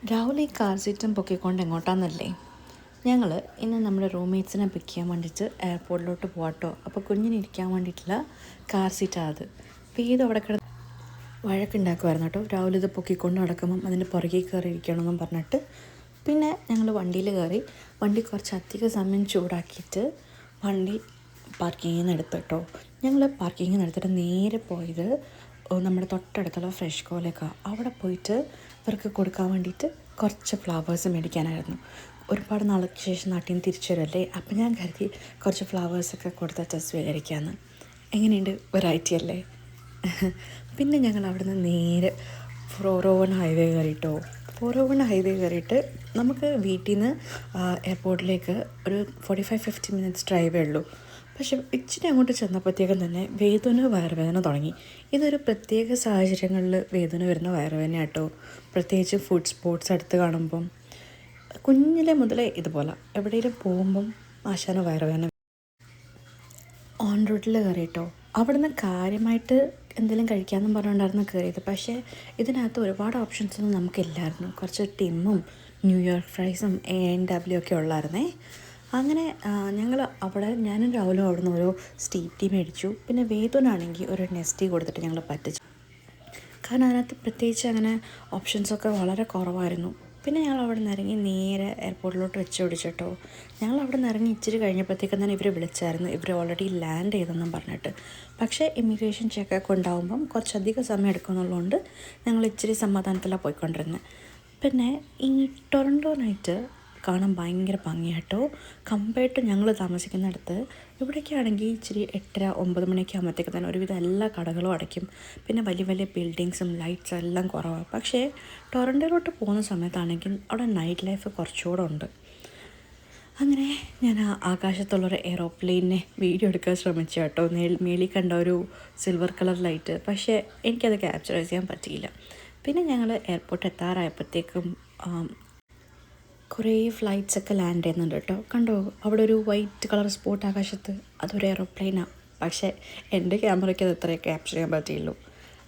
രാവിലെ ഈ കാർ സീറ്റും പൊക്കിക്കൊണ്ട് എങ്ങോട്ടാന്നല്ലേ? ഞങ്ങൾ ഇന്ന് നമ്മുടെ റൂംമേറ്റ്സിനെ പിക്ക് ചെയ്യാൻ വേണ്ടിയിട്ട് എയർപോർട്ടിലോട്ട് പോകാട്ടോ. അപ്പോൾ കുഞ്ഞിനിരിക്കാൻ വേണ്ടിയിട്ടുള്ള കാർ സീറ്റാണ് അത്. അപ്പോൾ ഇത് അവിടെ കിടന്ന് വഴക്കുണ്ടാക്കുമായിരുന്നു കേട്ടോ. രാവിലെ ഇത് പൊക്കിക്കൊണ്ട് നടക്കുമ്പം അതിൻ്റെ പുറകെ കയറി ഇരിക്കണമെന്നും പറഞ്ഞിട്ട്. പിന്നെ ഞങ്ങൾ വണ്ടിയിൽ കയറി. വണ്ടി കുറച്ച് അധിക സമയം ചൂടാക്കിയിട്ട് വണ്ടി പാർക്കിങ്ങിൽ നിന്ന് എടുത്തു കേട്ടോ. ഞങ്ങൾ പാർക്കിങ്ങിൽ നിന്ന് എടുത്തിട്ട് നേരെ പോയത് നമ്മുടെ തൊട്ടടുത്തുള്ള ഫ്രഷ് കോയിലേക്കാണ്. അവിടെ പോയിട്ട് ഇവർക്ക് കൊടുക്കാൻ വേണ്ടിയിട്ട് കുറച്ച് ഫ്ലവേഴ്സ് മേടിക്കാനായിരുന്നു. ഒരുപാട് നാൾക്ക് ശേഷം നാട്ടിൽ നിന്ന് തിരിച്ചു വരുമല്ലേ, അപ്പം ഞാൻ കരുതി കുറച്ച് ഫ്ലവേഴ്സൊക്കെ കൊടുത്തിട്ട് സ്വീകരിക്കാമെന്ന്. എങ്ങനെയുണ്ട്, വെറൈറ്റി അല്ലേ? പിന്നെ ഞങ്ങൾ അവിടെ നിന്ന് നേരെ 401 ഹൈവേ കയറിയിട്ടോ. 401 ഹൈവേ കയറിയിട്ട് നമുക്ക് വീട്ടിൽ നിന്ന് എയർപോർട്ടിലേക്ക് ഒരു 45-50 മിനിറ്റ്സ് ഡ്രൈവേ ഉള്ളൂ. പക്ഷെ ഇച്ചിരി അങ്ങോട്ട് ചെന്നപ്പോഴത്തേക്കും തന്നെ വേദന വയറുവേദന തുടങ്ങി. ഇതൊരു പ്രത്യേക സാഹചര്യങ്ങളിൽ വേദന വരുന്ന വയറുവേദന കേട്ടോ. പ്രത്യേകിച്ച് ഫുഡ് സ്പോർട്സ് അടുത്ത് കാണുമ്പം കുഞ്ഞിലെ മുതലേ ഇതുപോലെ എവിടെയെങ്കിലും പോകുമ്പം ആശാന വയറുവേദന. ഓൺ റൂട്ടിൽ കയറിയിട്ടോ. അവിടെ നിന്ന് കാര്യമായിട്ട് എന്തെങ്കിലും കഴിക്കാമെന്നും പറഞ്ഞുകൊണ്ടായിരുന്നു കയറിയത്. പക്ഷേ ഇതിനകത്ത് ഒരുപാട് ഓപ്ഷൻസൊന്നും നമുക്കില്ലായിരുന്നു. കുറച്ച് ടിമ്മും ന്യൂയോർക്ക് ഫ്രൈസും A&W ഒക്കെ ഉള്ളായിരുന്നേ. അങ്ങനെ ഞങ്ങൾ അവിടെ ഞാനും രാഹുലും അവിടെ നിന്ന് ഓരോ സ്റ്റീം ടീ മേടിച്ചു. പിന്നെ വേദനാണെങ്കിൽ ഒരു നെസ്റ്റി കൊടുത്തിട്ട് ഞങ്ങൾ പറ്റിച്ചു. കാരണം അതിനകത്ത് പ്രത്യേകിച്ച് അങ്ങനെ ഓപ്ഷൻസൊക്കെ വളരെ കുറവായിരുന്നു. പിന്നെ ഞങ്ങൾ അവിടെ നിന്ന് ഇറങ്ങി നേരെ എയർപോർട്ടിലോട്ട് വെച്ച് പിടിച്ചിട്ടോ. ഞങ്ങൾ അവിടെ നിന്ന് ഇറങ്ങി ഇച്ചിരി കഴിഞ്ഞപ്പോഴത്തേക്കും തന്നെ ഇവർ വിളിച്ചായിരുന്നു. ഇവർ ഓൾറെഡി ലാൻഡ് ചെയ്തെന്നും പറഞ്ഞിട്ട്. പക്ഷേ ഇമിഗ്രേഷൻ ചെക്കൊക്കെ ഉണ്ടാകുമ്പം കുറച്ചധികം സമയം എടുക്കുമെന്നുള്ളതുകൊണ്ട് ഞങ്ങൾ ഇച്ചിരി സമാധാനത്തിലാണ് പോയിക്കൊണ്ടിരുന്നത്. പിന്നെ ഈ ടൊറൻറ്റോ നൈറ്റ് കാണാൻ ഭയങ്കര ഭംഗിയാട്ടോ. കമ്പയർഡ് ടു ഞങ്ങൾ താമസിക്കുന്നിടത്ത് ഇവിടേക്കാണെങ്കിൽ ഇച്ചിരി 8:30-9 മണിയൊക്കെ ആകുമ്പോഴത്തേക്ക് തന്നെ ഒരുവിധം എല്ലാ കടകളും അടയ്ക്കും. പിന്നെ വലിയ വലിയ ബിൽഡിങ്സും ലൈറ്റ്സും എല്ലാം കുറവാണ്. പക്ഷേ ടൊറൻറ്റോയിലോട്ട് പോകുന്ന സമയത്താണെങ്കിൽ അവിടെ നൈറ്റ് ലൈഫ് കുറച്ചുകൂടെ ഉണ്ട്. അങ്ങനെ ഞാൻ ആകാശത്തുള്ളൊരു എയ്റോപ്ലെയിനെ വീഡിയോ എടുക്കാൻ ശ്രമിച്ചു കേട്ടോ. മേളിൽ കണ്ട ഒരു സിൽവർ കളർ ലൈറ്റ്. പക്ഷേ എനിക്കത് ക്യാപ്ചറൈസ് ചെയ്യാൻ പറ്റിയില്ല. പിന്നെ ഞങ്ങൾ എയർപോർട്ട് എത്താറായപ്പോഴത്തേക്കും കുറേ ഫ്ലൈറ്റ്സൊക്കെ ലാൻഡ് ചെയ്യുന്നുണ്ട് കേട്ടോ. കണ്ടോ, അവിടെ ഒരു വൈറ്റ് കളർ സ്പോട്ട് ആകാശത്ത്, അതൊരു എയറോപ്ലെയിനാണ്. പക്ഷേ എൻ്റെ ക്യാമറയ്ക്ക് അത് ഇത്രയും ക്യാപ്ചർ ചെയ്യാൻ പറ്റിയുള്ളൂ.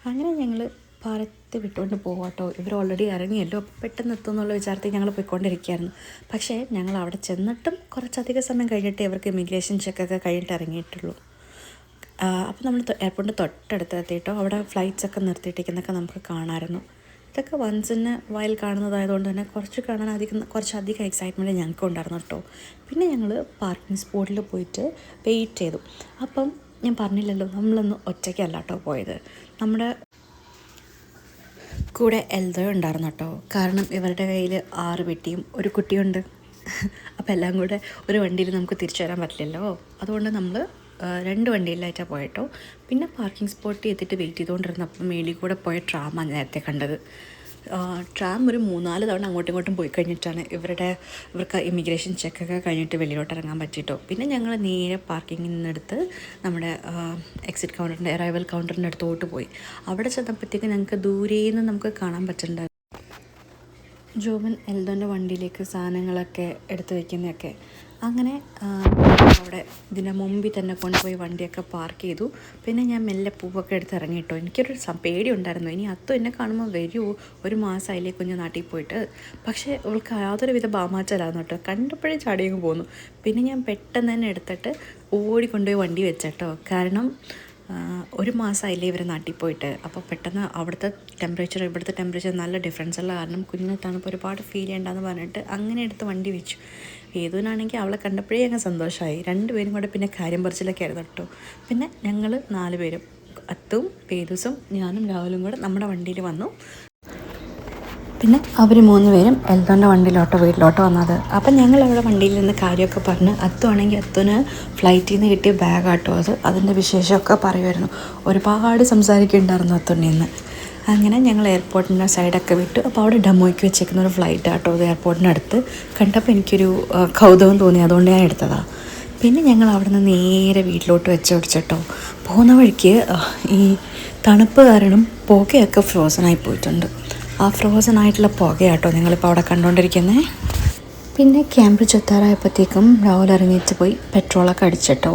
അങ്ങനെ ഞങ്ങൾ പറത്ത് വിട്ടുകൊണ്ട് പോകാട്ടോ. ഇവർ ഓൾറെഡി ഇറങ്ങിയല്ലോ, പെട്ടെന്ന് എത്തുമെന്നുള്ള വിചാരത്തിൽ ഞങ്ങൾ പോയിക്കൊണ്ടിരിക്കുകയായിരുന്നു. പക്ഷേ ഞങ്ങൾ അവിടെ ചെന്നിട്ടും കുറച്ചധികം സമയം കഴിഞ്ഞിട്ട് ഇവർക്ക് ഇമിഗ്രേഷൻ ചെക്കൊക്കെ കഴിഞ്ഞിട്ട് ഇറങ്ങിയിട്ടുള്ളൂ. അപ്പോൾ നമ്മൾ എയർപോർട്ടിൻ്റെ തൊട്ടടുത്ത് എത്തിയിട്ടോ. അവിടെ ഫ്ലൈറ്റ്സൊക്കെ നിർത്തിയിട്ടിരിക്കുന്നതൊക്കെ നമുക്ക് കാണാമായിരുന്നു. ഇതൊക്കെ വൺസ് ഇൻ എ വൈൽ കാണുന്നതായതുകൊണ്ട് തന്നെ കുറച്ചധികം എക്സൈറ്റ്മെൻറ്റ് ഞങ്ങൾക്ക് ഉണ്ടായിരുന്നു കേട്ടോ. പിന്നെ ഞങ്ങൾ പാർക്കിംഗ് സ്പോട്ടിൽ പോയിട്ട് വെയിറ്റ് ചെയ്തു. അപ്പം ഞാൻ പറഞ്ഞില്ലല്ലോ, നമ്മളൊന്ന് ഒറ്റയ്ക്കല്ല കേട്ടോ പോയത്. നമ്മുടെ കൂടെ എൽദോ ഉണ്ടായിരുന്നു കേട്ടോ. കാരണം ഇവരുടെ കയ്യിൽ 6 പെട്ടിയും ഒരു കുട്ടിയുണ്ട്. അപ്പോൾ എല്ലാം കൂടെ ഒരു വണ്ടിയിൽ നമുക്ക് തിരിച്ചു വരാൻ പറ്റില്ലല്ലോ. അതുകൊണ്ട് നമ്മൾ 2 വണ്ടിയിലായിട്ടാണ് പോയിട്ടോ. പിന്നെ പാർക്കിംഗ് സ്പോട്ടിൽ എത്തിയിട്ട് വെയിറ്റ് ചെയ്തുകൊണ്ടിരുന്നപ്പോൾ മേളിൽ കൂടെ പോയ ട്രാമാണ് നേരത്തെ കണ്ടത്. ട്രാം ഒരു 3-4 തവണ അങ്ങോട്ടും ഇങ്ങോട്ടും പോയി കഴിഞ്ഞിട്ടാണ് ഇവർക്ക് ഇമിഗ്രേഷൻ ചെക്കൊക്കെ കഴിഞ്ഞിട്ട് വെളിയിലോട്ട് ഇറങ്ങാൻ പറ്റിയിട്ടോ. പിന്നെ ഞങ്ങൾ നേരെ പാർക്കിങ്ങിൽ നിന്നെടുത്ത് നമ്മുടെ എക്സിറ്റ് കൗണ്ടറിൻ്റെ അറൈവൽ കൗണ്ടറിൻ്റെ അടുത്തോട്ട് പോയി. അവിടെ ചെന്നപ്പോഴത്തേക്ക് ഞങ്ങൾക്ക് ദൂരേന്ന് നമുക്ക് കാണാൻ പറ്റുന്നുണ്ടായിരുന്നു ജോബൻ എൽദോൻ്റെ വണ്ടിയിലേക്ക് സാധനങ്ങളൊക്കെ എടുത്ത് വയ്ക്കുന്നതൊക്കെ. അങ്ങനെ അവിടെ ഇതിൻ്റെ മുമ്പിൽ തന്നെ കൊണ്ടുപോയി വണ്ടിയൊക്കെ പാർക്ക് ചെയ്തു. പിന്നെ ഞാൻ മെല്ലെ പൂവൊക്കെ എടുത്ത് ഇറങ്ങിയിട്ടോ. എനിക്കൊരു പേടി ഉണ്ടായിരുന്നു, ഇനി അത്തു എന്നെ കാണുമ്പോൾ വരുമോ, 1 മാസമായില്ലേ കുഞ്ഞ് നാട്ടിൽ പോയിട്ട്. പക്ഷേ അവൾക്ക് യാതൊരുവിധ ഭാമാച്ചലായിരുന്നു കേട്ടോ. കണ്ടപ്പോഴേ ചാടിയങ്ങ് പോന്നു. പിന്നെ ഞാൻ പെട്ടെന്ന് തന്നെ എടുത്തിട്ട് ഓടിക്കൊണ്ടുപോയി വണ്ടി വെച്ചേട്ടോ. കാരണം 1 മാസമായില്ലേ ഇവർ നാട്ടിൽ പോയിട്ട്. അപ്പോൾ പെട്ടെന്ന് അവിടുത്തെ ടെമ്പറേച്ചർ ഇവിടുത്തെ ടെമ്പറേച്ചർ നല്ല ഡിഫറൻസ് ഉള്ള കാരണം കുഞ്ഞിന് തണുപ്പ് ഒരുപാട് ഫീൽ ചെയ്യണ്ടെന്ന് പറഞ്ഞിട്ട് അങ്ങനെ എടുത്ത് വണ്ടി വെച്ചു. വേദുവിനാണെങ്കിൽ അവളെ കണ്ടപ്പോഴേ അങ്ങ് സന്തോഷമായി. 2 പേരും കൂടെ പിന്നെ കാര്യം പറിച്ചിലൊക്കെ ആയിരുന്നു കേട്ടോ. പിന്നെ ഞങ്ങൾ 4 പേരും, അത്തും വേദുസും ഞാനും രാഹുലും കൂടെ നമ്മുടെ വണ്ടിയിൽ വന്നു. പിന്നെ അവർ 3 പേരും എൽദോൻ്റെ വീട്ടിലോട്ട് വന്നത്. അപ്പം ഞങ്ങൾ അവിടെ വണ്ടിയിൽ നിന്ന് കാര്യമൊക്കെ പറഞ്ഞ് അത്തുവാണെങ്കിൽ അത്തുവിന് ഫ്ലൈറ്റിൽ നിന്ന് കിട്ടിയ ബാഗാട്ടോ അത്. അതിൻ്റെ വിശേഷമൊക്കെ പറയുമായിരുന്നു. ഒരുപാട് സംസാരിക്കുന്നുണ്ടായിരുന്നു അത്തുണ്ണിൽ നിന്ന്. അങ്ങനെ ഞങ്ങൾ എയർപോർട്ടിൻ്റെ സൈഡൊക്കെ വിട്ടു. അപ്പോൾ അവിടെ ഡെമോയ്ക്ക് വെച്ചേക്കുന്ന ഒരു ഫ്ലൈറ്റ് ആട്ടോ അത് എയർപോർട്ടിനടുത്ത്. കണ്ടപ്പോൾ എനിക്കൊരു കൗതുകം തോന്നി, അതുകൊണ്ട് ഞാൻ എടുത്തതാണ്. പിന്നെ ഞങ്ങൾ അവിടെ നിന്ന് നേരെ വീട്ടിലോട്ട് വെച്ച് പിടിച്ചിട്ടോ. പോകുന്ന വഴിക്ക് ഈ തണുപ്പ് കാരണം പുകയൊക്കെ ഫ്രോസണായി പോയിട്ടുണ്ട്. ആ ഫ്രോസൺ ആയിട്ടുള്ള പുകയാട്ടോ നിങ്ങളിപ്പോൾ അവിടെ കണ്ടുകൊണ്ടിരിക്കുന്നത്. പിന്നെ ക്യാമ്പ് എത്താറായപ്പോഴത്തേക്കും രാവിലെ ഇറങ്ങിയിട്ട് പോയി പെട്രോളൊക്കെ അടിച്ചിട്ടോ.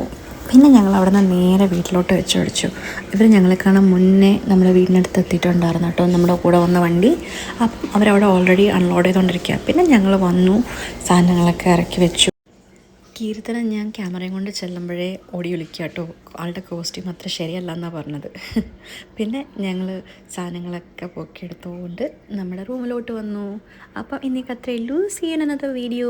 പിന്നെ ഞങ്ങൾ അവിടെ നിന്ന് നേരെ വീട്ടിലോട്ട് വെച്ച് പിടിച്ചു. ഇവർ ഞങ്ങളെ കാണാൻ മുന്നേ നമ്മുടെ വീടിനടുത്ത് എത്തിയിട്ടുണ്ടായിരുന്നു കേട്ടോ, നമ്മുടെ കൂടെ വന്ന വണ്ടി. അപ്പം അവരവിടെ ഓൾറെഡി അൺലോഡ് ചെയ്തുകൊണ്ടിരിക്കുക. പിന്നെ ഞങ്ങൾ വന്നു, സാധനങ്ങളൊക്കെ ഇറക്കി വെച്ചു. കീർത്തനം ഞാൻ ക്യാമറയും കൊണ്ട് ചെല്ലുമ്പോഴേ ഓടി വിളിക്കുക കേട്ടോ, ആളുടെ കോസ്റ്റ്യൂം അത്ര ശരിയല്ല എന്നാണ് പറഞ്ഞത്. പിന്നെ ഞങ്ങൾ സാധനങ്ങളൊക്കെ പൊക്കിയെടുത്തുകൊണ്ട് നമ്മുടെ റൂമിലോട്ട് വന്നു. അപ്പം ഇന്നേക്ക് അത്രയേ ഉള്ളൂ. See you in another video.